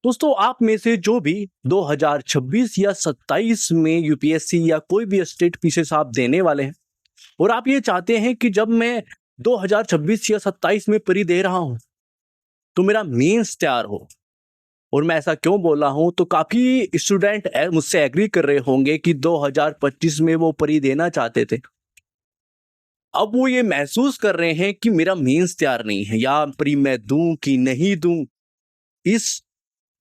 दोस्तों आप में से जो भी 2026 या 27 में यूपीएससी या कोई भी स्टेट पीसीएस आप देने वाले हैं और आप ये चाहते हैं कि जब मैं 2026 या 27 में प्री दे रहा हूं तो मेरा मेंस तैयार हो। और मैं ऐसा क्यों बोल रहा हूं, तो काफी स्टूडेंट मुझसे एग्री कर रहे होंगे कि 2025 में वो प्री देना चाहते थे। अब वो ये महसूस कर रहे हैं कि मेरा मेंस तैयार नहीं है, या प्री मैं दूं कि नहीं दूं, इस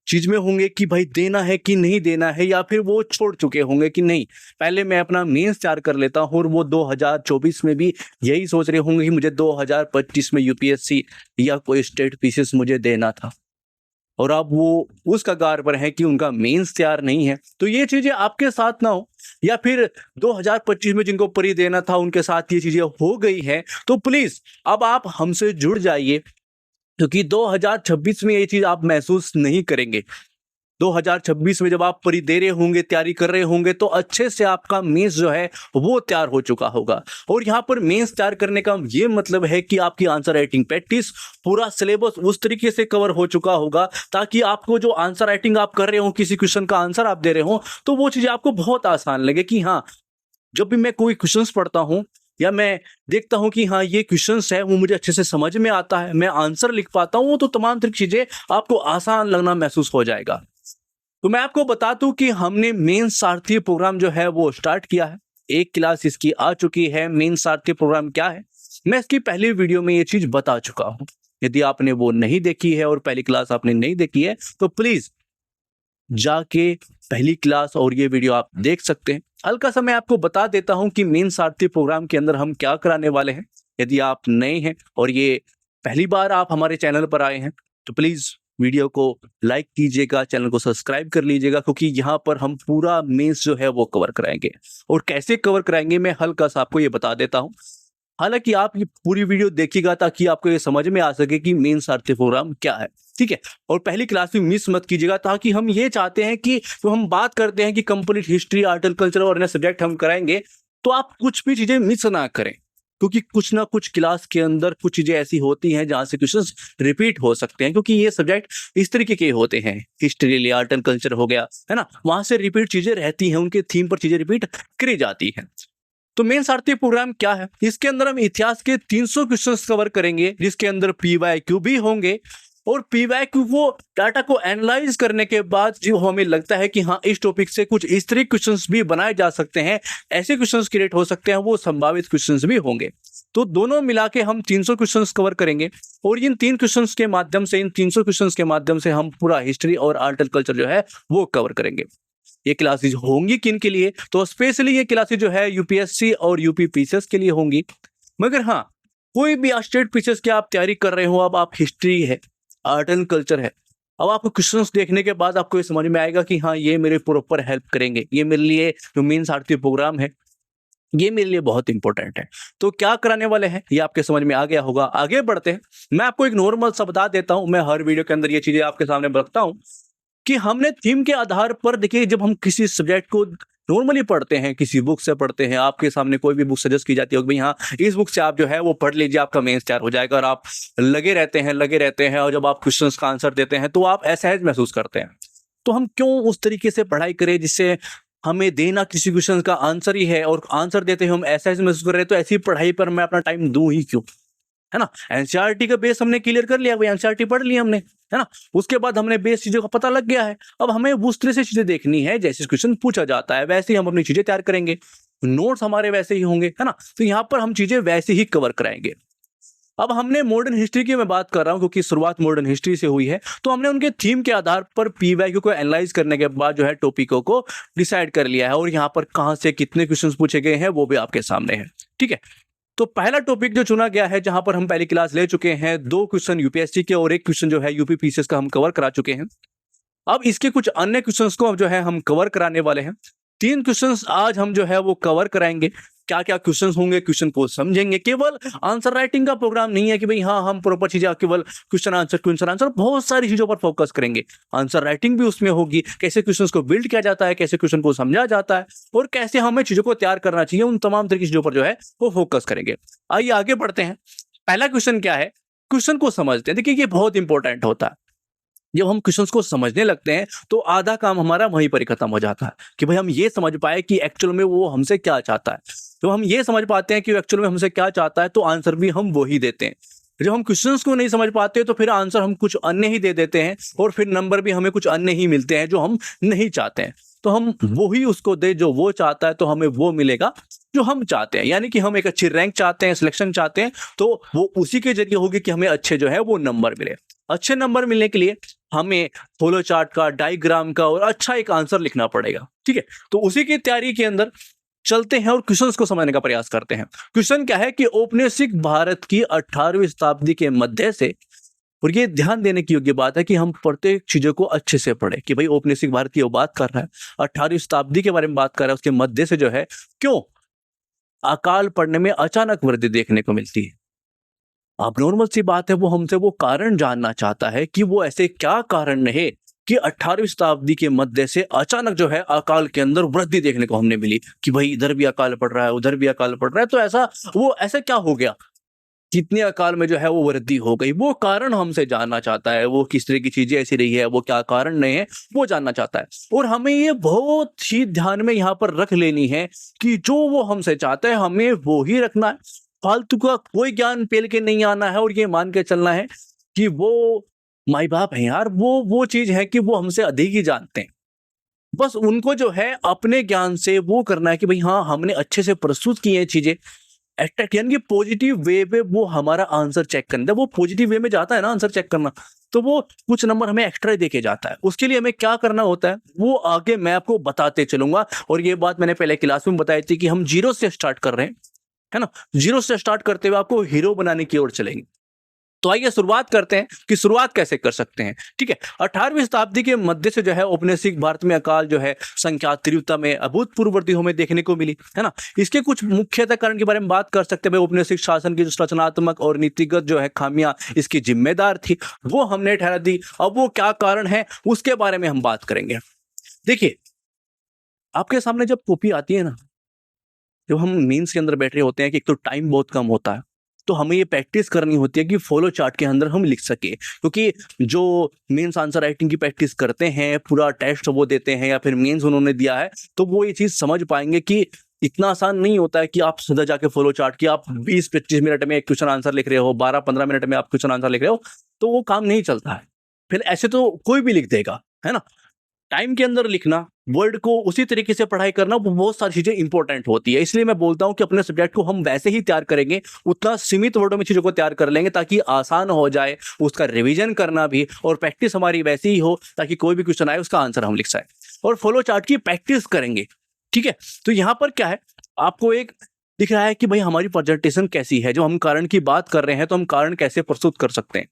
चीज में होंगे कि भाई देना है कि नहीं देना है, या फिर वो छोड़ चुके होंगे कि नहीं पहले मैं अपना मेंस तैयार कर लेता हूं। और वो 2024 में भी यही सोच रहे होंगे कि मुझे 2025 में यूपीएससी या कोई स्टेट पीसीएस मुझे देना था, और अब वो उस कगार पर है कि उनका मेंस तैयार नहीं है। तो ये चीजें आपके साथ ना हो, या फिर 2025 में जिनको प्री देना था उनके साथ ये चीजें हो गई हैं, तो प्लीज अब आप हमसे जुड़ जाइए, क्योंकि 2026 में ये चीज आप महसूस नहीं करेंगे। 2026 में जब आप प्री दे रहे होंगे, तैयारी कर रहे होंगे, तो अच्छे से आपका मेंस जो है वो तैयार हो चुका होगा। और यहाँ पर मेंस तैयार करने का ये मतलब है कि आपकी आंसर राइटिंग प्रैक्टिस, पूरा सिलेबस उस तरीके से कवर हो चुका होगा ताकि आपको जो आंसर राइटिंग आप कर रहे हो, किसी क्वेश्चन का आंसर आप दे रहे हो, तो वो चीजें आपको बहुत आसान लगे कि हाँ, जब भी मैं कोई क्वेश्चंस पढ़ता हूं या मैं देखता हूं कि हाँ ये क्वेश्चंस है वो मुझे अच्छे से समझ में आता है, मैं आंसर लिख पाता हूं, तो तमाम तरह की चीजें आपको आसान लगना महसूस हो जाएगा। तो मैं आपको बता दूं कि हमने मेन सारथी प्रोग्राम जो है वो स्टार्ट किया है। एक क्लास इसकी आ चुकी है। मेन सारथी प्रोग्राम क्या है, मैं इसकी पहली वीडियो में ये चीज बता चुका हूं। यदि आपने वो नहीं देखी है और पहली क्लास आपने नहीं देखी है, तो प्लीज जाके पहली क्लास और ये वीडियो आप देख सकते हैं। हल्का सा मैं आपको बता देता हूं कि मेन सारथी प्रोग्राम के अंदर हम क्या कराने वाले हैं। यदि आप नए हैं और ये पहली बार आप हमारे चैनल पर आए हैं, तो प्लीज वीडियो को लाइक कीजिएगा, चैनल को सब्सक्राइब कर लीजिएगा, क्योंकि यहाँ पर हम पूरा मेंस जो है वो कवर कराएंगे। और कैसे कवर कराएंगे मैं हल्का सा आपको ये बता देता हूँ। हालांकि आप ये पूरी वीडियो देखिएगा ताकि आपको ये समझ में आ सके कि मेन सारथी प्रोग्राम क्या है, ठीक है। और पहली क्लास भी मिस मत कीजिएगा, ताकि हम ये चाहते हैं कि जो हम बात करते हैं कि complete history, art and culture और अन्य सब्जेक्ट हम कराएंगे, तो आप कुछ भी चीजें मिस ना करें, क्योंकि कुछ ना कुछ क्लास के अंदर कुछ चीजें ऐसी होती हैं जहां से क्वेश्चंस रिपीट हो सकते हैं, क्योंकि ये सब्जेक्ट इस तरीके के होते हैं। हिस्ट्री लिया, आर्ट एंड कल्चर हो गया, है ना, वहां से रिपीट चीजें रहती हैं, उनके थीम पर चीजें रिपीट करी जाती हैं। तो मेन सारथी प्रोग्राम क्या है, इसके अंदर हम इतिहास के 300 क्वेश्चंस कवर करेंगे, जिसके अंदर पीवाईक्यू भी होंगे। और पीवाईक्यू वो डाटा को एनालाइज करने के बाद जो हमें लगता है कि हाँ इस टॉपिक से कुछ इस तरह क्वेश्चंस भी बनाए जा सकते हैं, ऐसे क्वेश्चंस क्रिएट हो सकते हैं, वो संभावित क्वेश्चंस भी होंगे। तो दोनों मिला के हम 300 क्वेश्चंस कवर करेंगे। और इन 300 क्वेश्चंस के माध्यम से हम पूरा हिस्ट्री और आर्ट एंड कल्चर जो है वो कवर करेंगे। ये क्लासेज होंगी किन के लिए, तो स्पेशली ये क्लासेज जो है यूपीएससी और यूपी पीसीएस के लिए होंगी। मगर हाँ, कोई भी स्टेट पीसीएस की आप तैयारी कर रहे हो, अब आप हिस्ट्री है, आर्ट एंड कल्चर है, अब आपको क्वेश्चंस देखने के बाद आपको ये समझ में आएगा कि हाँ ये मेरे प्रॉपर हेल्प करेंगे, ये मेरे लिए जो मेन सारथी प्रोग्राम है ये मेरे लिए बहुत इंपॉर्टेंट है। तो क्या कराने वाले हैं ये आपके समझ में आ गया होगा। आगे बढ़ते हैं, मैं आपको एक नॉर्मल सा बता देता हूं। मैं हर वीडियो के अंदर ये चीजें आपके सामने रखता हूं कि हमने थीम के आधार पर, देखिए जब हम किसी सब्जेक्ट को नॉर्मली पढ़ते हैं, किसी बुक से पढ़ते हैं, आपके सामने कोई भी बुक सजेस्ट की जाती है कि भाई हाँ इस बुक से आप जो है वो पढ़ लीजिए, आपका मेंस तैयार हो जाएगा, और आप लगे रहते हैं और जब आप क्वेश्चंस का आंसर देते हैं तो आप असहज महसूस करते हैं। तो हम क्यों उस तरीके से पढ़ाई करें जिससे हमें देना किसी क्वेश्चन का आंसर ही है, और आंसर देते हुए हम असहज महसूस कर रहे हैं, तो ऐसी पढ़ाई पर मैं अपना टाइम दूं ही क्यों, है ना। एनसीईआरटी का बेस हमने क्लियर कर लिया, भाई एनसीईआरटी पढ़ ली हमने, है ना। उसके बाद हमने बेस चीजों का पता लग गया है। अब हमें उस तरह से चीजें देखनी है जैसे क्वेश्चन पूछा जाता है, वैसे ही हम अपनी चीजें तैयार करेंगे, नोट्स हमारे वैसे ही होंगे, है ना। तो यहाँ पर हम चीजें वैसे ही कवर कराएंगे। अब हमने मॉडर्न हिस्ट्री की मैं बात कर रहा हूँ, क्योंकि शुरुआत मॉडर्न हिस्ट्री से हुई है, तो हमने उनके थीम के आधार पर पीवाईक्यू को एनालाइज करने के बाद जो है टॉपिकों को डिसाइड कर लिया है, और यहाँ पर कहाँ से कितने क्वेश्चंस पूछे गए हैं वो भी आपके सामने है, ठीक है। तो पहला टॉपिक जो चुना गया है, जहां पर हम पहली क्लास ले चुके हैं, 2 क्वेश्चन यूपीएससी के और 1 क्वेश्चन जो है यूपी पीसीएस का हम कवर करा चुके हैं। अब इसके कुछ अन्य क्वेश्चंस को अब जो है हम कवर कराने वाले हैं। 3 क्वेश्चंस आज हम जो है वो कवर कराएंगे। क्या क्या क्वेश्चंस होंगे, क्वेश्चन को समझेंगे। केवल आंसर राइटिंग का प्रोग्राम नहीं है कि भाई हाँ हम प्रॉपर चीजें केवल क्वेश्चन आंसर, बहुत सारी चीजों पर फोकस करेंगे। आंसर राइटिंग भी उसमें होगी, कैसे क्वेश्चंस को बिल्ड किया जाता है, कैसे क्वेश्चन को समझा जाता है, और कैसे हमें चीजों को तैयार करना चाहिए, उन तमाम तरह की चीजों पर जो है वो फोकस करेंगे। आइए आगे बढ़ते हैं। पहला क्वेश्चन क्या है, क्वेश्चन को समझते हैं। देखिए ये बहुत इंपॉर्टेंट होता है। जब हम क्वेश्चंस को समझने लगते हैं तो आधा काम हमारा वहीं पर ही खत्म हो जाता है कि भाई हम ये समझ पाए कि एक्चुअल में वो हमसे क्या चाहता है। तो हम ये समझ पाते हैं कि एक्चुअल में हमसे क्या चाहता है तो आंसर भी हम वो ही देते हैं। जब हम क्वेश्चंस को नहीं समझ पाते तो फिर आंसर हम कुछ अन्य ही दे देते हैं और फिर नंबर भी हमें कुछ अन्य ही मिलते हैं जो हम नहीं चाहते हैं। तो हम वो ही उसको दे जो वो चाहता है तो हमें वो मिलेगा जो हम चाहते हैं। यानी कि हम एक अच्छी रैंक चाहते हैं, सिलेक्शन चाहते हैं, तो वो उसी के जरिए होगी कि हमें अच्छे जो है वो नंबर मिले। अच्छे नंबर मिलने के लिए हमें फ्लो चार्ट का, डायग्राम का और अच्छा एक आंसर लिखना पड़ेगा। ठीक है, तो उसी की तैयारी के अंदर चलते हैं और क्वेश्चंस को समझने का प्रयास करते हैं। क्वेश्चन क्या है कि औपनिवेशिक भारत की 18वीं शताब्दी के मध्य से, और ये ध्यान देने की योग्य बात है कि हम प्रत्येक चीजों को अच्छे से पढ़े कि भाई औपनिवेशिक भारत की वो बात कर रहा है, 18वीं शताब्दी के बारे में बात कर रहा है, उसके मध्य से जो है क्यों अकाल पड़ने में अचानक वृद्धि देखने को मिलती है। अब नॉर्मल सी बात है, वो हमसे वो कारण जानना चाहता है कि वो ऐसे क्या कारण रहे कि 18वीं शताब्दी के मध्य से अचानक जो है अकाल के अंदर वृद्धि देखने को हमने मिली कि भाई इधर भी अकाल पड़ रहा है, उधर भी अकाल पड़ रहा है। तो ऐसा क्या हो गया, कितने अकाल में जो है वो वृद्धि हो गई, वो कारण हमसे जानना चाहता है। वो किस तरह की चीजें ऐसी रही है, वो क्या कारण नहीं है, वो जानना चाहता है। और हमें ये बहुत ही ध्यान में यहाँ पर रख लेनी है कि जो वो हमसे चाहता है हमें वो ही रखना है। फालतू का कोई ज्ञान पेल के नहीं आना है और ये मान के चलना है कि वो माई बाप है यार, वो चीज है कि वो हमसे अधिक ही जानते हैं। बस उनको जो है अपने ज्ञान से वो करना है कि भाई हाँ हमने अच्छे से प्रस्तुत की है चीजें, अट्रैक्ट यानी कि पॉजिटिव वे पे वो हमारा आंसर चेक करना। वो पॉजिटिव वे में जाता है ना आंसर चेक करना, तो वो कुछ नंबर हमें एक्स्ट्रा देके जाता है। उसके लिए हमें क्या करना होता है वो आगे मैं आपको बताते चलूंगा। और ये बात मैंने पहले क्लास में बताई थी कि हम जीरो से स्टार्ट कर रहे हैं, है ना। जीरो से स्टार्ट करते हुए आपको हीरो बनाने की ओर चलेंगे। तो आइए शुरुआत करते हैं कि शुरुआत कैसे कर सकते हैं। ठीक है, 18वीं शताब्दी के मध्य से जो है औपनिवेशिक भारत में अकाल जो है संख्या तीव्रता में अभूतपूर्व वृद्धि हमें देखने को मिली, है ना। इसके कुछ मुख्यतः कारण के बारे में बात कर सकते हैं। औपनिवेशिक शासन की जो रचनात्मक और नीतिगत जो है खामियां इसकी जिम्मेदार थी वो हमने ठहरा दी। अब वो क्या कारण है उसके बारे में हम बात करेंगे। देखिए, आपके सामने जब कॉपी आती है ना, जब हम मीन्स के अंदर बैठ रहे होते हैं कि एक तो टाइम बहुत कम होता है, तो हमें ये प्रैक्टिस करनी होती है कि फॉलो चार्ट के अंदर हम लिख सके। क्योंकि जो मेंस आंसर राइटिंग की प्रैक्टिस करते हैं, पूरा टेस्ट वो देते हैं या फिर मेंस उन्होंने दिया है, तो वो ये चीज समझ पाएंगे कि इतना आसान नहीं होता है कि आप सीधा जाके फॉलो चार्ट की आप 20-25 मिनट में एक क्वेश्चन आंसर लिख रहे हो, 12-15 मिनट में आप क्वेश्चन आंसर लिख रहे हो, तो वो काम नहीं चलता है। फिर ऐसे तो कोई भी लिख देगा, है ना। टाइम के अंदर लिखना, वर्ड को उसी तरीके से पढ़ाई करना, वो बहुत सारी चीजें इंपॉर्टेंट होती है। इसलिए मैं बोलता हूं कि अपने सब्जेक्ट को हम वैसे ही तैयार करेंगे, उतना सीमित वर्डों में चीजों को तैयार कर लेंगे ताकि आसान हो जाए उसका रिवीजन करना भी, और प्रैक्टिस हमारी वैसी ही हो ताकि कोई भी क्वेश्चन आए उसका आंसर हम लिख सकें। और फॉलो चार्ट की प्रैक्टिस करेंगे। ठीक है, तो यहाँ पर क्या है, आपको एक दिख रहा है कि भाई हमारी प्रेजेंटेशन कैसी है। जो हम कारण की बात कर रहे हैं तो हम कारण कैसे प्रस्तुत कर सकते हैं।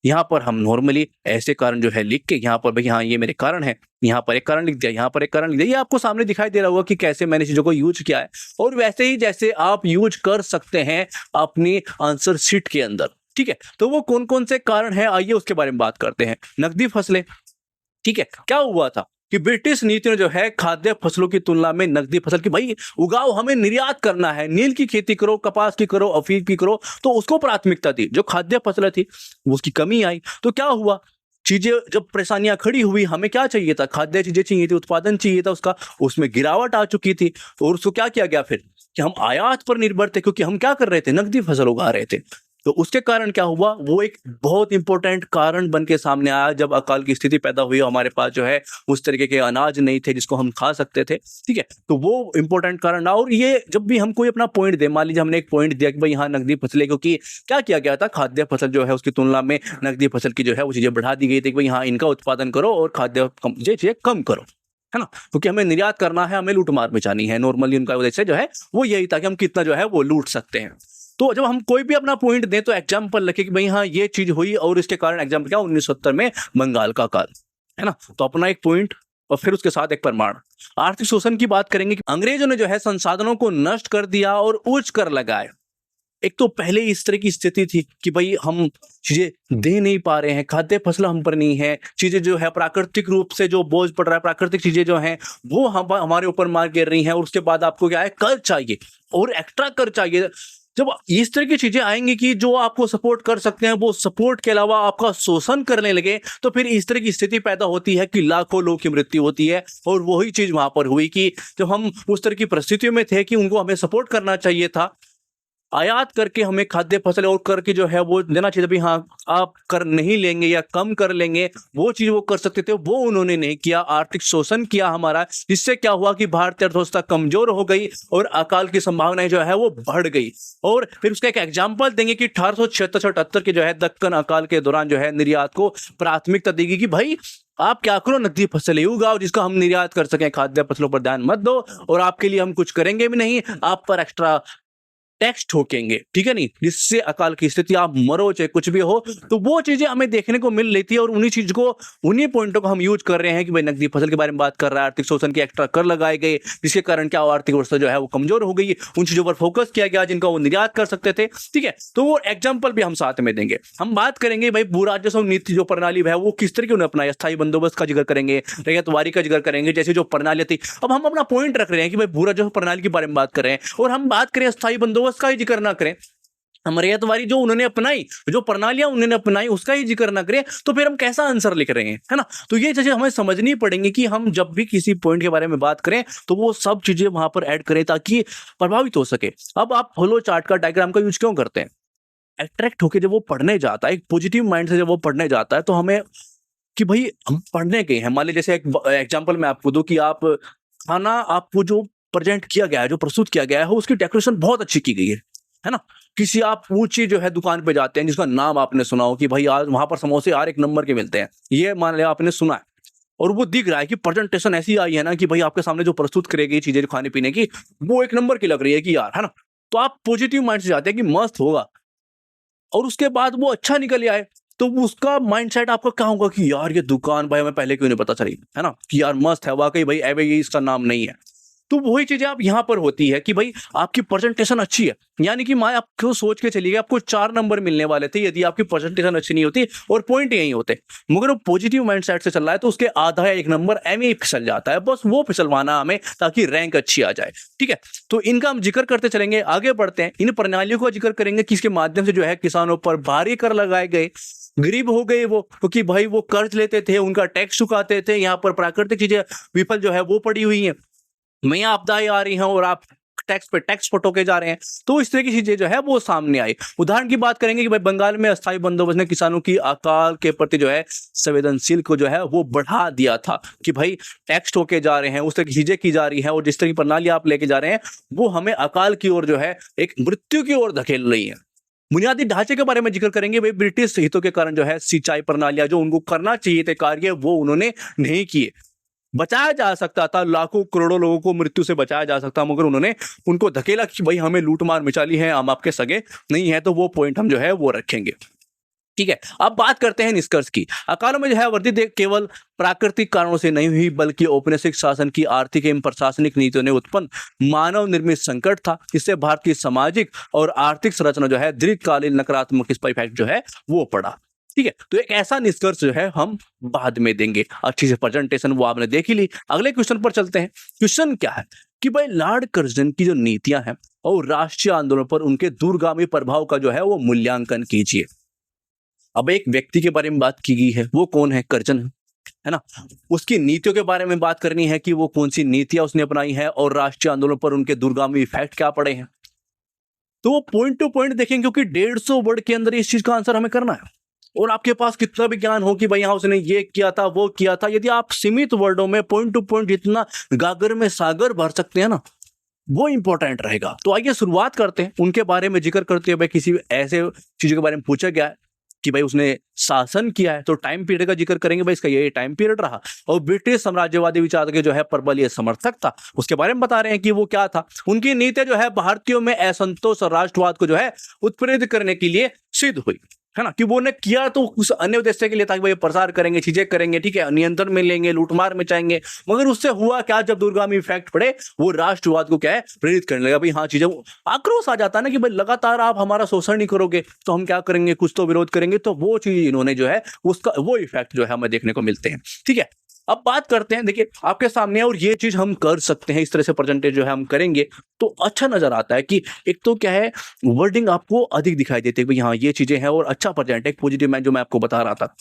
यहाँ पर हम नॉर्मली ऐसे कारण जो है लिख के, यहाँ पर भाई हाँ ये मेरे कारण है, यहाँ पर एक कारण लिख दिया, यहाँ पर एक कारण लिख दिया। ये आपको सामने दिखाई दे रहा होगा कि कैसे मैंने चीजों को यूज किया है, और वैसे ही जैसे आप यूज कर सकते हैं अपनी आंसर शीट के अंदर। ठीक है, तो वो कौन कौन से कारण हैं आइए उसके बारे में बात करते हैं। नकदी फसलें, ठीक है, क्या हुआ था कि ब्रिटिश नीति ने जो है खाद्य फसलों की तुलना में नकदी फसल की भाई उगाओ, हमें निर्यात करना है, नील की खेती करो, कपास की करो, अफीम की करो, तो उसको प्राथमिकता दी। जो खाद्य फसलें थी उसकी कमी आई, तो क्या हुआ, चीजें जब परेशानियां खड़ी हुई, हमें क्या चाहिए था, खाद्य चीजें चाहिए थी, उत्पादन चाहिए था उसका, उसमें गिरावट आ चुकी थी। और उसको क्या किया गया फिर कि हम आयात पर निर्भर थे, क्योंकि हम क्या कर रहे थे, नकदी फसल उगा रहे थे। तो उसके कारण क्या हुआ, वो एक बहुत इंपॉर्टेंट कारण बन के सामने आया। जब अकाल की स्थिति पैदा हुई, हमारे पास जो है उस तरीके के अनाज नहीं थे जिसको हम खा सकते थे। ठीक है, तो वो इंपॉर्टेंट कारण रहा। और ये जब भी हम कोई अपना पॉइंट दे, मान लीजिए हमने एक पॉइंट दिया कि भाई यहाँ नकदी फसलें, क्योंकि क्या किया गया था, खाद्य फसल जो है उसकी तुलना में नकदी फसल की जो है वो चीजें बढ़ा दी गई थी कि भाई हाँ इनका उत्पादन करो और खाद्य चीजें कम करो, है ना। क्योंकि हमें निर्यात करना है, हमें लूट मार मचानी है। नॉर्मली उनका उद्देश्य जो है वो यही था कि हम कितना जो है वो लूट सकते हैं। तो जब हम कोई भी अपना पॉइंट दें तो एग्जाम्पल लिखे कि भाई हाँ ये चीज हुई और इसके कारण, एग्जाम्पल क्या, 1970 में बंगाल का काल, है ना। तो अपना एक पॉइंट और फिर उसके साथ एक प्रमाण। आर्थिक शोषण की बात करेंगे कि अंग्रेजों ने जो है संसाधनों को नष्ट कर दिया और उच्च कर लगाए। एक तो पहले इस तरह की स्थिति थी कि भाई हम चीजें दे नहीं पा रहे हैं, खाद्य फसल हम पर नहीं है, चीजें जो है प्राकृतिक रूप से जो बोझ पड़ रहा है, प्राकृतिक चीजें जो हैं वो हमारे ऊपर मार गिर रही हैं। और उसके बाद आपको क्या है, कर चाहिए और एक्स्ट्रा कर चाहिए। जब इस तरह की चीजें आएंगी कि जो आपको सपोर्ट कर सकते हैं वो सपोर्ट के अलावा आपका शोषण करने लगे, तो फिर इस तरह की स्थिति पैदा होती है कि लाखों लोगों की मृत्यु होती है। और वही चीज वहां पर हुई कि जब हम उस तरह की परिस्थितियों में थे कि उनको हमें सपोर्ट करना चाहिए था, आयात करके हमें खाद्य फसल और करके जो है वो देना चाहिए, भी हाँ आप कर नहीं लेंगे या कम कर लेंगे, वो चीज वो कर सकते थे, वो उन्होंने नहीं किया। आर्थिक शोषण किया हमारा, जिससे क्या हुआ कि भारतीय अर्थव्यवस्था कमजोर हो गई और अकाल की संभावनाएं जो है वो बढ़ गई। और फिर उसका एक एग्जाम्पल देंगे कि 1876-78 के जो है दक्कन अकाल के दौरान जो है निर्यात को प्राथमिकता देगी कि भाई आप क्या करो, नकदी फसलें उगाओ जिसका हम निर्यात कर सकें, खाद्य फसलों पर ध्यान मत दो और आपके लिए हम कुछ करेंगे भी नहीं, आप पर एक्स्ट्रा टैक्स ठोकेंगे, ठीक है नहीं, जिससे अकाल की स्थिति आप मरो चाहे कुछ भी हो। तो वो चीजें हमें देखने को मिल रही थी और उन्हीं चीज को, उन्हीं पॉइंटों को हम यूज कर रहे हैं कि भाई नकदी फसल के बारे में बात कर रहा है, आर्थिक शोषण के एक्स्ट्रा कर लगाए गए जिसके कारण क्या आर्थिक व्यवस्था जो है वो कमजोर हो गई, उन चीजों पर फोकस किया गया जिनका वो निर्यात कर सकते थे, ठीक है। तो वो एग्जाम्पल भी हम साथ में देंगे। हम बात करेंगे भाई भू राजस्व नीति जो प्रणाली है वो किस तरह की उन्होंने अपनाई, स्थायी बंदोबस्त का जिक्र करेंगे, रैयतवारी का जिक्र करेंगे, जैसे जो प्रणाली थी। अब हम अपना पॉइंट रख रहे हैं कि भाई भू राजस्व प्रणाली के बारे में बात कर रहे हैं और हम बात करें स्थायी बंदोबस्त का ही जिक्र ना करें, हम रैयतवारी जो उन्होंने अपनाई, जो प्रणालियां उन्होंने अपनाई उसका ही जिक्र ना करें, तो फिर हम कैसा आंसर लिख रहे हैं, है ना। तो ये चीजें हमें समझनी पड़ेंगी कि हम जब भी किसी पॉइंट के बारे में बात करें तो वो सब चीजें वहां पर ऐड करें ताकि प्रभावित हो सके। अब आप फ्लो चार्ट का, डायग्राम का यूज क्यों करते हैं? अट्रैक्ट होकर जब वो पढ़ने जाता है, एक पॉजिटिव माइंड से जब वो पढ़ने जाता है, तो हमें कि भाई हम पढ़ने गए हैं। मान लीजिए जैसे एक एग्जाम्पल मैं आपको दूं कि आप खाना, आपको जो प्रेजेंट किया गया है, जो प्रस्तुत किया गया है, उसकी डेकोरेशन बहुत अच्छी की गई है ना। किसी आप ऊंची जो है दुकान पे जाते हैं जिसका नाम आपने सुना हो कि भाई आज वहां पर समोसे यार 1 नंबर के मिलते हैं, ये मान लिया आपने सुना है, और वो दिख रहा है कि प्रेजेंटेशन ऐसी आई है ना कि भाई आपके सामने जो प्रस्तुत करेगी चीजें जो खाने पीने की वो 1 नंबर की लग रही है कि यार, है ना। तो आप पॉजिटिव माइंड से जाते हैं कि मस्त होगा, और उसके बाद वो अच्छा निकल आए तो उसका माइंडसेट आपका क्या होगा कि यार ये दुकान भाई हमें पहले क्यों नहीं पता चली, है ना, कि यार मस्त है वाकई भाई, एवे ये इसका नाम नहीं है। तो वही चीजें आप यहाँ पर होती है कि भाई आपकी प्रेजेंटेशन अच्छी है, यानी कि मैं आपको सोच के चलिए आपको 4 नंबर मिलने वाले थे यदि आपकी प्रेजेंटेशन अच्छी नहीं होती और पॉइंट यही होते, मगर वो पॉजिटिव माइंडसेट से चल रहा है तो उसके आधा या 1 नंबर एम ही फिसल जाता है। बस वो फिसलवाना हमें ताकि रैंक अच्छी आ जाए, ठीक है। तो इनका हम जिक्र करते चलेंगे, आगे बढ़ते हैं। इन प्रणालियों का जिक्र करेंगे कि इसके माध्यम से जो है किसानों पर भारी कर लगाए गए, गरीब हो गए वो, क्योंकि भाई वो कर्ज लेते थे, उनका टैक्स चुकाते थे, यहाँ पर प्राकृतिक चीजें विफल जो है वो पड़ी हुई है, नई आपदाएं आ रही हैं और आप टैक्स पे टैक्स पटोके जा रहे हैं। तो इस तरह की चीजें जो है वो सामने आई। उदाहरण की बात करेंगे कि भाई बंगाल में अस्थायी बंदोबस्त ने किसानों की अकाल के प्रति जो है संवेदनशील को जो है वो बढ़ा दिया था कि भाई टैक्स ठोके जा रहे हैं, उस तरह की चीजें की जा रही है और जिस तरह की प्रणाली आप लेके जा रहे हैं वो हमें अकाल की ओर जो है एक मृत्यु की ओर धकेल रही है। बुनियादी ढांचे के बारे में जिक्र करेंगे, भाई ब्रिटिश हितों के कारण जो है सिंचाई प्रणालियां जो उनको करना चाहिए थे कार्य वो उन्होंने नहीं किए। बचाया जा सकता था, लाखों करोड़ों लोगों को मृत्यु से बचाया जा सकता, मगर उन्होंने उनको धकेला कि भाई हमें लूट मार मचाली है, हम आपके सगे नहीं है। तो वो पॉइंट हम जो है वो रखेंगे, ठीक है। अब बात करते हैं निष्कर्ष की। अकालों में जो है वृद्धि केवल प्राकृतिक कारणों से नहीं हुई बल्कि औपनिवेशिक शासन की आर्थिक एवं प्रशासनिक नीतियों ने उत्पन्न मानव निर्मित संकट था। इससे भारत की सामाजिक और आर्थिक संरचना जो है दीर्घकालीन नकारात्मक इस पर इफेक्ट जो है वो पड़ा, ठीक है। तो एक ऐसा निष्कर्ष जो है हम बाद में देंगे। अच्छी से प्रेजेंटेशन वो आपने देख ही ली। अगले क्वेश्चन पर चलते हैं। क्वेश्चन क्या है कि भाई लॉर्ड कर्जन की जो नीतियां हैं और राष्ट्रीय आंदोलन पर उनके दूरगामी प्रभाव का जो है वो मूल्यांकन कीजिए। अब एक व्यक्ति के बारे में बात की गई है, वो कौन है? कर्जन है ना। उसकी नीतियों के बारे में बात करनी है कि वो कौन सी नीतियां उसने अपनाई है और राष्ट्रीय आंदोलन पर उनके दूरगामी इफेक्ट क्या पड़े हैं। तो वो पॉइंट टू पॉइंट देखेंगे क्योंकि 150 वर्ड के अंदर इस चीज का आंसर हमें करना है। और आपके पास कितना भी ज्ञान हो कि भाई यहाँ उसने ये किया था वो किया था, यदि आप सीमित वर्डों में पॉइंट टू पॉइंट जितना गागर में सागर भर सकते हैं ना, वो इंपॉर्टेंट रहेगा। तो आइए शुरुआत करते हैं। उनके बारे में जिक्र करते हुए किसी ऐसे चीजों के बारे में पूछा गया है कि भाई उसने शासन किया है, तो टाइम पीरियड का जिक्र करेंगे, भाई इसका ये टाइम पीरियड रहा। और ब्रिटिश साम्राज्यवादी विचार के जो है प्रबल ये समर्थक था, उसके बारे में बता रहे हैं कि वो क्या था। उनकी नीति जो है भारतीयों में असंतोष और राष्ट्रवाद को जो है उत्प्रेरित करने के लिए सिद्ध हुई, है ना। कि वो ने किया तो उस अन्य उद्देश्य के लिए था कि भाई प्रसार करेंगे, चीजें करेंगे, ठीक है, नियंत्रण में लेंगे, लूटमार मचाएंगे। मगर उससे हुआ क्या, जब दूरगामी इफेक्ट पड़े वो राष्ट्रवाद को क्या है प्रेरित करने लगा। भाई हाँ, चीजें आक्रोश आ जाता है ना कि भाई लगातार आप हमारा शोषण नहीं करोगे तो हम क्या करेंगे, कुछ तो विरोध करेंगे। तो वो चीज इन्होंने जो है उसका वो इफेक्ट जो है हमें देखने को मिलते हैं, ठीक है। अब बात करते हैं, देखिए आपके सामने, और ये चीज हम कर सकते हैं, इस तरह से परसेंटेज जो है हम करेंगे तो अच्छा नजर आता है कि एक तो क्या है, वर्डिंग आपको अधिक दिखाई देती है भाई हाँ ये चीजें हैं, और अच्छा परसेंटेज पॉजिटिव मैं जो मैं आपको बता रहा था।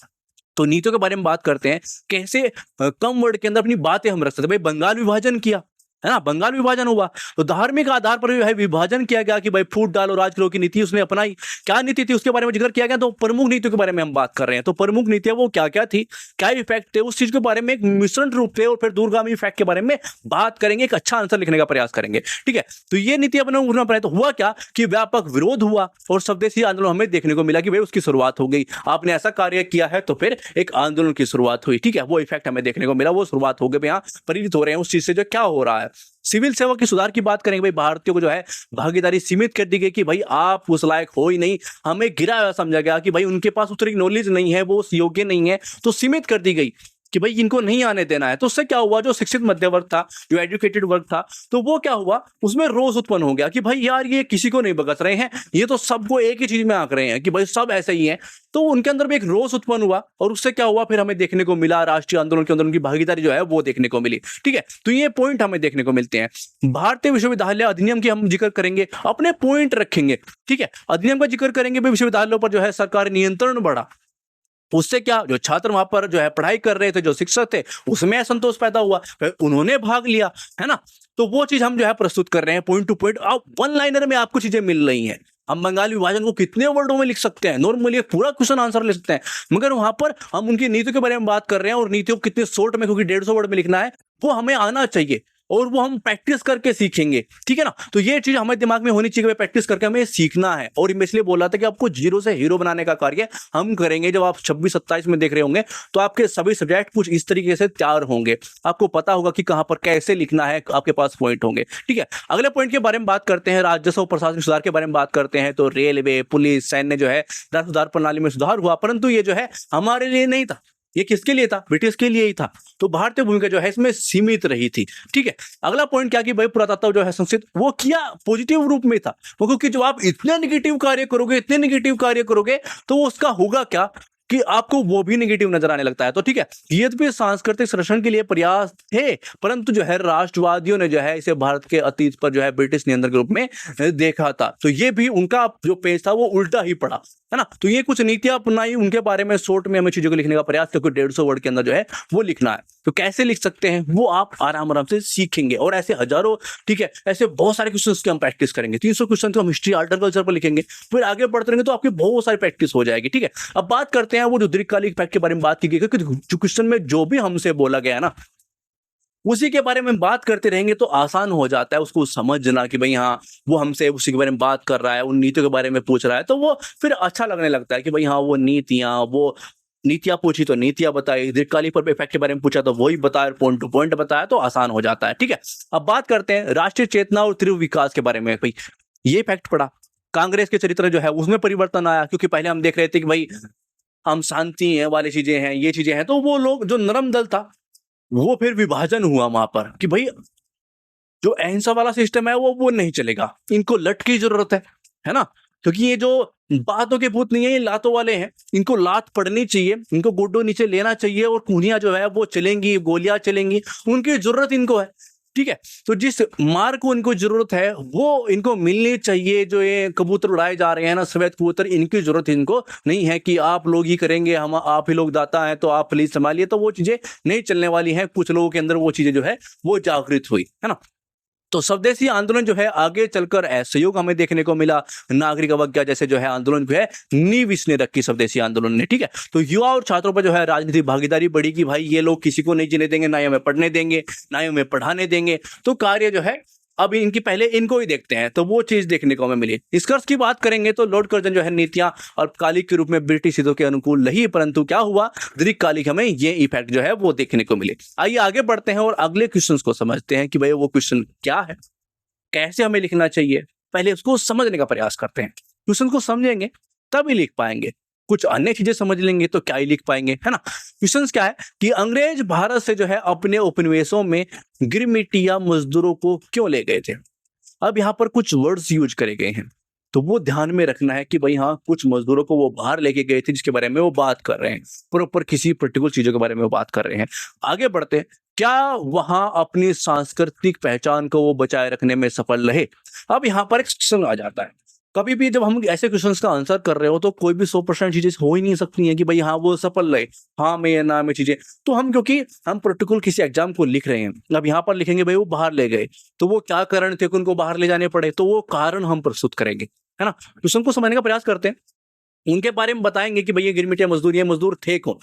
तो नीतियों के बारे में बात करते हैं, कैसे कम वर्ड के अंदर अपनी बातें हम रख सकते हैं। भाई बंगाल विभाजन किया है ना, बंगाल विभाजन हुआ तो धार्मिक आधार पर भाई विभाजन किया गया कि भाई फूट डालो राज करो की नीति उसने अपनाई। क्या नीति थी उसके बारे में जिक्र किया गया। तो प्रमुख नीतियों के बारे में हम बात कर रहे हैं, तो प्रमुख नीतियां वो क्या क्या थी, क्या इफेक्ट थे, उस चीज के बारे में एक मिश्रण रूप से और फिर दूरगामी इफेक्ट के बारे में बात करेंगे, एक अच्छा आंसर लिखने का प्रयास करेंगे। ठीक है, तो ये नीति अपने अपनाई तो हुआ क्या कि व्यापक विरोध हुआ और स्वदेशी आंदोलन हमें देखने को मिला कि भाई उसकी शुरुआत हो गई। आपने ऐसा कार्य किया है तो फिर एक आंदोलन की शुरुआत हुई। ठीक है, वो इफेक्ट हमें देखने को मिला, वो शुरुआत हो गई, यहाँ प्रेरित हो रहे हैं उस चीज से जो क्या हो रहा है। सिविल सेवा की सुधार की बात करेंगे, भाई भारतीयों को जो है भागीदारी सीमित कर दी गई कि भाई आप उस लायक हो ही नहीं, हमें गिरा हुआ समझा गया कि भाई उनके पास उतनी नॉलेज नहीं है, वो उस योग्य नहीं है, तो सीमित कर दी गई कि भाई इनको नहीं आने देना है। तो उससे क्या हुआ, जो शिक्षित मध्य वर्ग था, जो एजुकेटेड वर्ग था, तो वो क्या हुआ, उसमें रोष उत्पन्न हो गया कि भाई यार ये किसी को नहीं बकस रहे हैं, ये तो सबको एक ही चीज में आंक रहे हैं कि भाई सब ऐसे ही हैं। तो उनके अंदर भी एक रोष उत्पन्न हुआ और उससे क्या हुआ, फिर हमें देखने को मिला राष्ट्रीय आंदोलन के अंदर उनकी भागीदारी जो है वो देखने को मिली। ठीक है, तो ये पॉइंट हमें देखने को मिलते हैं। भारतीय विश्वविद्यालय अधिनियम की हम जिक्र करेंगे, अपने पॉइंट रखेंगे। ठीक है, अधिनियम का जिक्र करेंगे, विश्वविद्यालयों पर जो है सरकारी नियंत्रण बढ़ा, उससे क्या, जो छात्र वहां पर जो है पढ़ाई कर रहे थे, जो शिक्षक थे, उसमें असंतोष पैदा हुआ, फिर उन्होंने भाग लिया, है ना। तो वो चीज हम जो है प्रस्तुत कर रहे हैं पॉइंट टू पॉइंट। अब वन लाइनर में आपको चीजें मिल रही हैं। हम बंगाली विभाजन को कितने वर्डों में लिख सकते हैं, नॉर्मली एक पूरा क्वेश्चन आंसर लिख सकते हैं, मगर वहां पर हम उनकी नीतियों के बारे में बात कर रहे हैं और नीतियों को कितने शॉर्ट में, क्योंकि 150 वर्ड में लिखना है, वो हमें आना चाहिए और वो हम प्रैक्टिस करके सीखेंगे। ठीक है ना, तो ये चीज हमारे दिमाग में होनी चाहिए, प्रैक्टिस करके हमें सीखना है। और मैं इसलिए बोला था कि आपको जीरो से हीरो बनाने का कार्य हम करेंगे। जब आप 26-27 में देख रहे होंगे तो आपके सभी सब्जेक्ट कुछ इस तरीके से तैयार होंगे, आपको पता होगा कि कहां पर कैसे लिखना है, आपके पास पॉइंट होंगे। ठीक है, अगले पॉइंट के बारे में बात करते हैं, राजस्व और प्रशासनिक सुधार के बारे में बात करते हैं। तो रेलवे, पुलिस, सैन्य जो है सुधार प्रणाली में सुधार हुआ, परंतु ये जो है हमारे लिए नहीं था, ये किसके लिए था, ब्रिटिश के लिए ही था। तो भारतीय भूमिका जो है इसमें सीमित रही थी। ठीक है, अगला पॉइंट क्या कि भाई पुरातत्व जो है संस्कृत, वो किया पॉजिटिव रूप में था, वो क्योंकि जब आप इतने निगेटिव कार्य करोगे, इतने निगेटिव कार्य करोगे, तो उसका होगा क्या कि आपको वो भी नेगेटिव नजर आने लगता है। तो ठीक है, ये भी सांस्कृतिक संरक्षण के लिए प्रयास थे, परंतु जो है राष्ट्रवादियों ने जो है इसे भारत के अतीत पर जो है ब्रिटिश नियंत्रण के रूप में देखा था। तो ये भी उनका जो पेज था वो उल्टा ही पड़ा, है ना। तो ये कुछ नीतियां अपनाई, उनके बारे में शॉर्ट में हमें चीजों को लिखने का प्रयास, क्योंकि 150 वर्ड के अंदर जो है वो लिखना है। तो कैसे लिख सकते हैं वो आप आराम आराम से सीखेंगे, और ऐसे हजारों, ठीक है, ऐसे बहुत सारे क्वेश्चन की हम प्रैक्टिस करेंगे। 300 क्वेश्चन तो हम हिस्ट्री, आर्ट एंड कल्चर पर लिखेंगे, फिर आगे बढ़ते रहेंगे तो आपकी बहुत सारी प्रैक्टिस हो जाएगी। ठीक है, अब बात करते हैं वो जो दीर्घकालिक इफेक्ट के बारे में बात की गई, क्योंकि जो क्वेश्चन में जो भी हमसे बोला गया ना उसी के बारे में बात करते रहेंगे तो आसान हो जाता है उसको समझना कि भाई हाँ वो हमसे उसी के बारे में बात कर रहा है, उन नीतियों के बारे में पूछ रहा है, तो वो फिर अच्छा लगने लगता है कि भाई हाँ वो नीतियां पूछी तो नीतियां बताई, दीर्घकालिक पर इफेक्ट के बारे में पूछा तो वही बताया, पॉइंट टू पॉइंट बताया, तो आसान हो जाता है। ठीक है, अब बात करते हैं राष्ट्रीय चेतना और तीव्र विकास के बारे में। भाई ये इफेक्ट पड़ा, कांग्रेस के चरित्र जो है उसमें परिवर्तन आया, क्योंकि पहले हम देख रहे थे कि भाई हम शांति है वाली चीजें हैं, ये चीजें हैं, तो वो लोग जो नरम दल था वो फिर विभाजन हुआ वहां पर कि भाई जो अहिंसा वाला सिस्टम है वो नहीं चलेगा, इनको लठ की जरूरत है ना, क्योंकि ये जो बातों के भूत नहीं है, ये लातों वाले हैं, इनको लात पड़नी चाहिए, इनको गोडो नीचे लेना चाहिए और कूनियां जो है वो चलेंगी, गोलियां चलेंगी, उनकी जरूरत इनको है। ठीक है, तो जिस मार को इनको जरूरत है वो इनको मिलनी चाहिए। जो ये कबूतर उड़ाए जा रहे हैं ना, सफेद कबूतर, इनकी जरूरत इनको नहीं है कि आप लोग ही करेंगे, हम आप ही लोग दाता हैं तो आप प्लीज संभालिए, तो वो चीजें नहीं चलने वाली हैं। कुछ लोगों के अंदर वो चीजें जो है वो जागृत हुई, है ना। तो स्वदेशी आंदोलन जो है आगे चलकर असहयोग हमें देखने को मिला, नागरिक अवज्ञा जैसे जो है आंदोलन जो है नींव इसने रखी स्वदेशी आंदोलन ने। ठीक है, तो युवा और छात्रों पर जो है राजनीतिक भागीदारी बढ़ी कि भाई ये लोग किसी को नहीं जीने देंगे, ना ही हमें पढ़ने देंगे, ना ही हमें पढ़ाने देंगे, तो कार्य जो है अब इनकी पहले इनको ही देखते हैं, तो वो चीज देखने को हमें मिली। निष्कर्ष की बात करेंगे तो लॉर्ड कर्जन जो है नीतियां अल्पकालिक के रूप में ब्रिटिश हितों के अनुकूल रही, परंतु क्या हुआ, दीर्घकालिक हमें ये इफेक्ट जो है वो देखने को मिले। आइए आगे बढ़ते हैं और अगले क्वेश्चन को समझते हैं कि भाई वो क्वेश्चन क्या है, कैसे हमें लिखना चाहिए, पहले उसको समझने का प्रयास करते हैं। क्वेश्चन को समझेंगे तभी लिख पाएंगे, कुछ अन्य चीजें समझ लेंगे तो क्या ही लिख पाएंगे, है ना। क्वेश्चन क्या है कि अंग्रेज भारत से जो है अपने उपनिवेशों में गिरमिटिया मजदूरों को क्यों ले गए थे। अब यहाँ पर कुछ वर्ड्स यूज करे गए हैं, तो वो ध्यान में रखना है कि भाई हाँ, कुछ मजदूरों को वो बाहर लेके गए थे जिसके बारे में वो बात कर रहे हैं, प्रॉपर किसी पर्टिकुलर चीजों के बारे में वो बात कर रहे हैं। आगे बढ़ते हैं, क्या वहां अपनी सांस्कृतिक पहचान को वो बचाए रखने में सफल रहे? अब यहाँ पर एक क्वेश्चन आ जाता है, कभी भी जब हम ऐसे क्वेश्चंस का आंसर कर रहे हो तो कोई भी 100% चीजें हो ही नहीं सकती हैं कि भाई हाँ वो सफल रहे, हाँ में या ना में चीजें। तो हम क्योंकि हम पर्टिकुलर किसी एग्जाम को लिख रहे हैं, अब यहाँ पर लिखेंगे भाई वो बाहर ले गए, तो वो क्या कारण थे कि उनको बाहर ले जाने पड़े, तो वो कारण हम प्रस्तुत करेंगे, है ना। क्वेश्चन को समझने का प्रयास करते हैं, उनके बारे में बताएंगे कि भाई ये गिरमिटिया मजदूर, ये मजदूर थे कौन,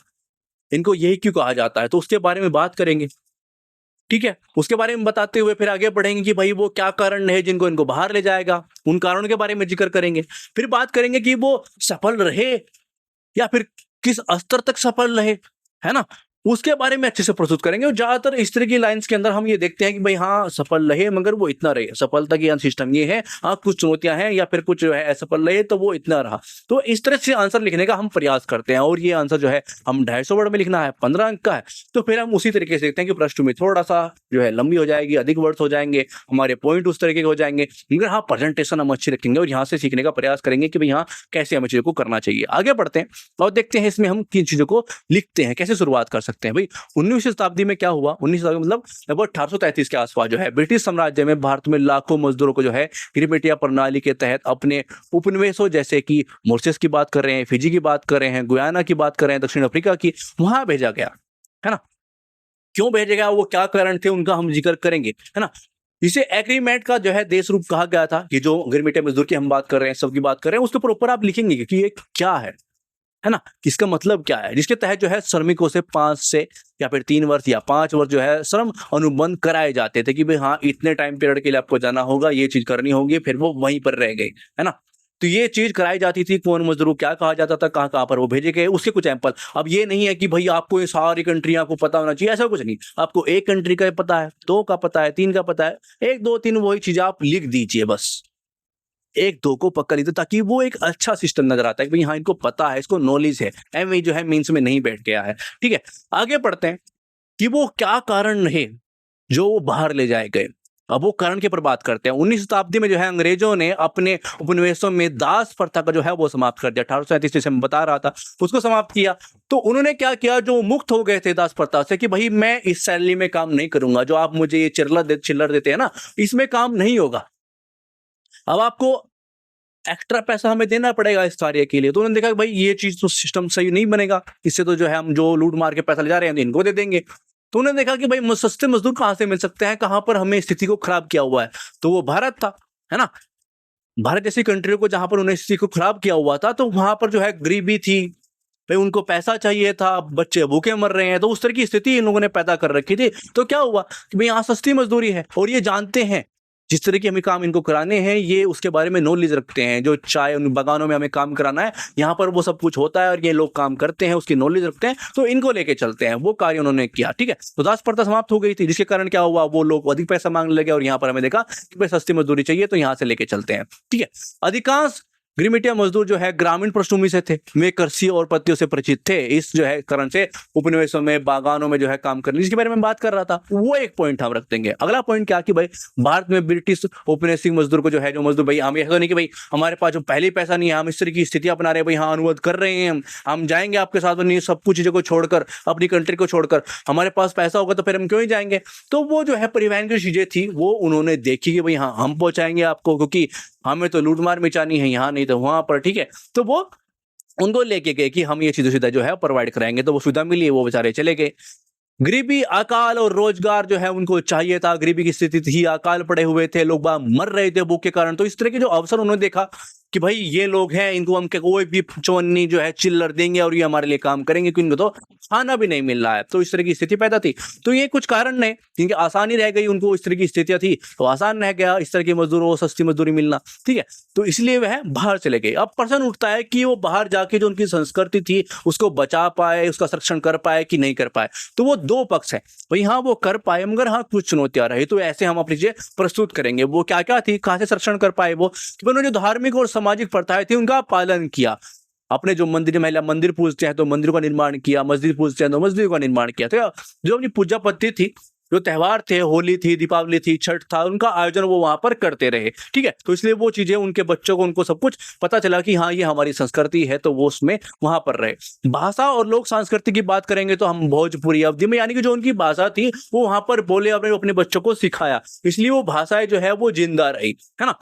इनको यही क्यों कहा जाता है, तो उसके बारे में बात करेंगे। ठीक है, उसके बारे में बताते हुए फिर आगे बढ़ेंगे कि भाई वो क्या कारण है जिनको इनको बाहर ले जाएगा, उन कारणों के बारे में जिक्र करेंगे। फिर बात करेंगे कि वो सफल रहे या फिर किस स्तर तक सफल रहे, है ना, उसके बारे में अच्छे से प्रस्तुत करेंगे। और ज्यादातर इस तरह की लाइंस के अंदर हम ये देखते हैं कि भाई हाँ सफल रहे मगर वो इतना रहे, सफलता की सिस्टम ये है, हाँ कुछ चुनौतियां हैं या फिर कुछ जो है असफल रहे तो वो इतना रहा। तो इस तरह से आंसर लिखने का हम प्रयास करते हैं, और ये आंसर जो है हम 250 वर्ड में लिखना है, 15 अंक का है, तो फिर हम उसी तरीके से देखते हैं कि प्रश्न में थोड़ा सा जो है लंबी हो जाएगी, अधिक वर्ड्स हो जाएंगे, हमारे पॉइंट उस तरीके के हो जाएंगे, मगर हाँ प्रेजेंटेशन हम अच्छी रखेंगे और यहाँ से सीखने का प्रयास करेंगे कि भाई हाँ कैसे हमें चीजों को करना चाहिए। आगे बढ़ते हैं और देखते हैं इसमें हम किन चीजों को लिखते हैं, कैसे शुरुआत कर सकते हैं। भाई 19वीं शताब्दी में क्या हुआ, 19वीं शताब्दी मतलब लगभग 1833 के आसपास जो है ब्रिटिश साम्राज्य में भारत में लाखों मजदूरों को जो है गिरमिटिया प्रणाली के तहत अपने उपनिवेशों, जैसे कि मॉरिशस की बात कर रहे हैं, फिजी की बात कर रहे हैं, गुयाना की बात कर रहे हैं, दक्षिण अफ्रीका की, वहां भेजा गया, है ना। क्यों भेजा गया, वो क्या कारण थे उनका हम जिक्र करेंगे, है ना। इसे एग्रीमेंट का जो है देश रूप कहा गया था, कि जो गिरमिटिया मजदूर की हम बात कर रहे हैं, सबकी बात कर रहे हैं, उसके ऊपर आप लिखेंगे कि ये क्या है ना, इसका मतलब क्या है, जिसके तहत जो है श्रमिकों से 5 से या फिर 3 वर्ष या 5 वर्ष जो है श्रम अनुबंध कराए जाते थे कि भाई हाँ इतने टाइम पीरियड के लिए आपको जाना होगा, ये चीज करनी होगी, फिर वो वहीं पर रह गए, है ना। तो ये चीज कराई जाती थी, कौन मजदूर क्या कहा जाता था, कहाँ कहाँ पर वो भेजे गए, उसके कुछ एम्पल। अब ये नहीं है कि भाई आपको ये सारी कंट्री आपको पता होना चाहिए, ऐसा कुछ नहीं, आपको एक कंट्री का पता है, 2 का पता है, 3 का पता है, 1 2 3 वही चीज आप लिख दीजिए, बस 1 2 को पक्का लिख दो, ताकि वो एक अच्छा सिस्टम नजर आता है कि भाई हाँ इनको पता है, इसको नॉलेज है, एमए जो है मीन्स में नहीं बैठ गया है। ठीक है, आगे बढ़ते हैं कि वो क्या कारण रहे जो वो बाहर ले जाए गए। अब वो कारण के पर बात करते हैं। 19वीं शताब्दी में जो है अंग्रेजों ने अपने उपनिवेशों में दास प्रथा का जो है वो समाप्त कर दिया। 1837 जैसे मैं बता रहा था, उसको समाप्त किया। तो उन्होंने क्या किया, जो मुक्त हो गए थे दास प्रथा से, कि भाई मैं इस सैलरी में काम नहीं करूंगा, जो आप मुझे ये चिल्लर देते हैं ना, इसमें काम नहीं होगा, अब आपको एक्स्ट्रा पैसा हमें देना पड़ेगा इस कार्य के लिए। तो उन्होंने देखा कि भाई ये चीज तो सिस्टम सही नहीं बनेगा, इससे तो जो है हम जो लूट मार के पैसा ले जा रहे हैं इनको दे देंगे। तो उन्होंने देखा कि भाई सस्ते मजदूर कहाँ से मिल सकते हैं, कहाँ पर हमें स्थिति को खराब किया हुआ है, तो वो भारत था, है ना। भारत जैसी कंट्री को जहां पर उन्हें स्थिति को खराब किया हुआ था, तो वहां पर जो है गरीबी थी, भाई उनको पैसा चाहिए था, बच्चे भूखे मर रहे हैं, तो उस तरह की स्थिति इन लोगों ने पैदा कर रखी थी। तो क्या हुआ कि भाई यहाँ सस्ती मजदूरी है, और ये जानते हैं जिस तरह के हमें काम इनको कराने हैं, ये उसके बारे में नॉलेज रखते हैं, जो चाय उन बागानों में हमें काम कराना है, यहाँ पर वो सब कुछ होता है और ये लोग काम करते हैं, उसकी नॉलेज रखते हैं, तो इनको लेके चलते हैं। वो कार्य उन्होंने किया। ठीक है, तो दास प्रथा समाप्त हो गई थी, जिसके कारण क्या हुआ, वो लोग अधिक पैसा मांगने लगे, और यहाँ पर हमें देखा कि भाई सस्ती मजदूरी चाहिए, तो यहाँ से लेके चलते हैं। ठीक है, अधिकांश गिरमिटिया मजदूर जो है ग्रामीण पृष्ठभूमि से थे, वे कृषि और पत्तियों से परिचित थे। इस जो है कारण से उपनिवेशों में, बागानों में जो है काम करने, जिसके बारे में बात कर रहा था, वो एक पॉइंट हम रख देंगे। अगला पॉइंट क्या कि भाई भारत में ब्रिटिश औपनिवेशिक मजदूर को जो है, जो मजदूर भाई हम ऐसा नहीं कि भाई हमारे पास जो पहले पैसा नहीं है, हम इस तरह की स्थिति अपना रहे हैं, भाई हाँ अनुवाद कर रहे हैं, हम जाएंगे आपके साथ, नहीं सब कुछ चीजों को छोड़कर, अपनी कंट्री को छोड़कर, हमारे पास पैसा होगा तो फिर हम क्यों ही जाएंगे। तो वो जो है परिवहन की चीजें थी, वो उन्होंने देखी कि भाई हाँ हम पहुंचाएंगे आपको, क्योंकि हमें तो लूटमार मचानी है, यहाँ नहीं तो वहां पर। ठीक है, तो वो उनको लेके गए कि हम ये चीजें सुविधा जो है प्रोवाइड कराएंगे, तो वो सुविधा मिली, वो बेचारे चले गए। गरीबी, अकाल और रोजगार जो है उनको चाहिए था, गरीबी की स्थिति थी, अकाल पड़े हुए थे, लोग मर रहे थे भूख के कारण। तो इस तरह के जो अवसर उन्होंने देखा कि भाई ये लोग हैं, इनको हम कोई भी चौनी जो है चिल्लर देंगे और ये हमारे लिए काम करेंगे, क्योंकि इनको तो खाना भी नहीं मिल रहा है। तो इस तरह की स्थिति पैदा थी। तो ये कुछ कारण ने, क्योंकि आसानी रह गई, उनको इस तरह की स्थितियां थी तो आसान रह गया इस तरह के मजदूरों को सस्ती मजदूरी मिलना। ठीक है, तो इसलिए वह बाहर चले गए। अब प्रश्न उठता है कि वो बाहर जाके जो उनकी संस्कृति थी उसको बचा पाए, उसका संरक्षण कर पाए कि नहीं कर पाए। तो वो 2 पक्ष है भाई, हाँ वो कर पाए, मगर हाँ कुछ चुनौतियां रही। तो ऐसे हम अपनी चीजें प्रस्तुत करेंगे। वो क्या क्या थी, कहां से संरक्षण कर पाए, वो कि उन्होंने जो धार्मिक और सामाजिक प्रथाएं थी उनका पालन किया। अपने जो मंदिर, महिला मंदिर पूजते हैं तो मंदिरों का निर्माण किया, मस्जिद पूजते हैं तो मस्जिद का निर्माण किया। तो जो अपनी पूजा पद्धति थी जो त्योहार थे, होली थी, दीपावली थी, छठ था, उनका आयोजन वो वहाँ पर करते रहे, ठीक है? तो इसलिए वो चीज़ें उनके बच्चों को, उनको सब कुछ पता चला कि हाँ, ये हमारी संस्कृति है, तो वो उसमें वहाँ पर रहे। भाषा और लोक संस्कृति की बात करेंगे तो हम भोजपुरी अवधि में, यानी कि जो उनकी भाषा थी, वो वहाँ पर बोले, अपने बच्चों को सिखाया। इसलिए वो भाषाएँ जो है वो ज़िंदा रही, है ना?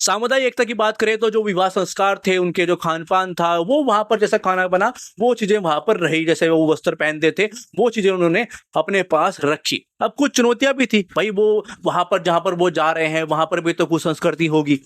सामुदायिक एकता की बात करें तो जो विवाह संस्कार थे, उनके जो खान-पान था, वो वहाँ पर जैसा खाना बना, वो चीज़ें वहाँ पर रही, जैसे वो वस्त्र पहनते थे, वो चीज़ें उन्होंने अपने पास रखी। अब कुछ चुनौतियाँ भी थी, भई वो वहाँ पर जहाँ पर वो जा रहे हैं, वहाँ पर भी तो कुछ संस्कृति होगी।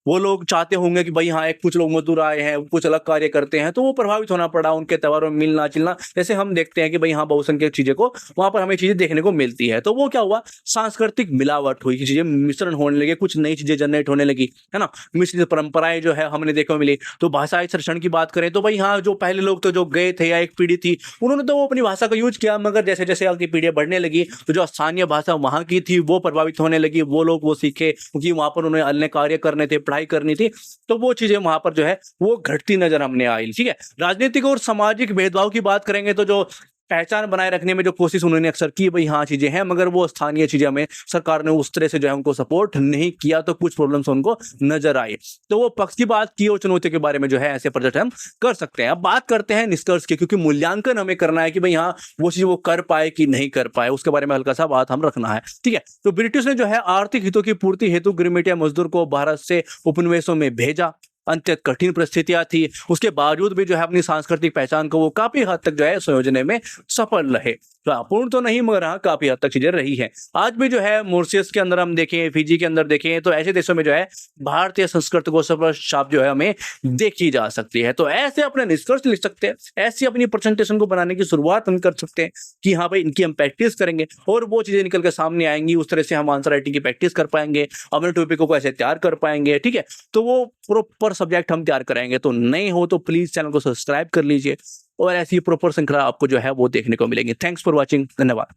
वो लोग चाहते होंगे कि भई हाँ, एक कुछ लोग मज़दूर आए हैं, कुछ अलग कार्य करते हैं, तो वो प्रभावित होना पड़ा उनके त्योहारों में मिलना-जुलना। जैसे हम देखते हैं कि भई हाँ, बहुसंख्यक चीज़ें को वहाँ पर हमें चीज़ें देखने को मिलती है। तो वो क्या हुआ, सांस्कृतिक मिलावट हुई, चीज़ें मिश्रण होने लगे, कुछ नई चीज़ें जनरेट होने लगी, है ना? मिश्रित परंपराएँ जो है हमें देखने को मिली। तो भाषाई संरक्षण की बात करें तो भई हाँ, जो पहले लोग तो जो गए थे या एक पीढ़ी थी, उन्होंने तो वो अपनी भाषा का यूज़ किया, मगर जैसे-जैसे आगे पीढ़ियाँ बढ़ने लगी, तो जो स्थानीय भाषा वहाँ की थी, वो प्रभावित होने लगी। वो लोग वो सीखे, क्योंकि वहाँ पर उन्हें अन्य कार्य करने थे, पढ़ाई करनी थी, तो वो चीज़ें वहाँ पर जो है वो घटती नज़र हमने आई, ठीक है? राजनीतिक और सामाजिक भेदभाव की बात करेंगे तो जो पहचान बनाए रखने में जो कोशिश उन्होंने अक्सर की, भई हाँ, चीज़ें हैं, मगर वो स्थानीय चीज़ें हमें सरकार ने उस तरह से जो है उनको सपोर्ट नहीं किया, तो कुछ प्रॉब्लम्स उनको नज़र आई। तो वो पक्ष की बात की और चुनौतियों के बारे में जो है ऐसे प्रोजेक्ट हम कर सकते हैं। अब बात करते हैं निष्कर्ष की, क्योंकि मूल्यांकन हमें करना है कि भई हाँ, वो चीज़ वो कर पाए कि नहीं कर पाए, उसके बारे में हल्का-सा बात हम रखना है, ठीक है? तो ब्रिटिश ने जो है आर्थिक हितों की पूर्ति हेतु गिरमिटिया मज़दूर को भारत से उपनिवेशों में भेजा। अत्यंत कठिन परिस्थितियाँ थी, उसके बावजूद भी जो है अपनी सांस्कृतिक पहचान को वो काफ़ी हद तक जो है संयोजने में सफल रहे। तो पूर्ण तो नहीं, मगर हाँ, काफ़ी हद तक चीज़ें रही हैं। आज भी जो है मॉरिशस के अंदर हम देखें, फिजी के अंदर देखें, तो ऐसे देशों में जो है भारतीय संस्कृति को स्पष्ट छाप जो है हमें देखी जा सकती है। तो ऐसे अपने निष्कर्ष लिख सकते हैं, ऐसी अपनी प्रेजेंटेशन को बनाने की शुरुआत हम कर सकते हैं कि हाँ भाई, इनकी हम प्रैक्टिस करेंगे और वो चीज़ें निकल के सामने आएँगी। उस तरह से हम आंसर राइटिंग की प्रैक्टिस कर पाएँगे, अपने टॉपिकों को ऐसे तैयार कर पाएँगे, ठीक है? तो वो प्रॉपर सब्जेक्ट हम तैयार कराएँगे। तो नए हो तो प्लीज़ चैनल को सब्सक्राइब कर लीजिए और ऐसी प्रॉपर श्रृंखला आपको जो है वो देखने को मिलेंगी। Thanks for watching. धन्यवाद।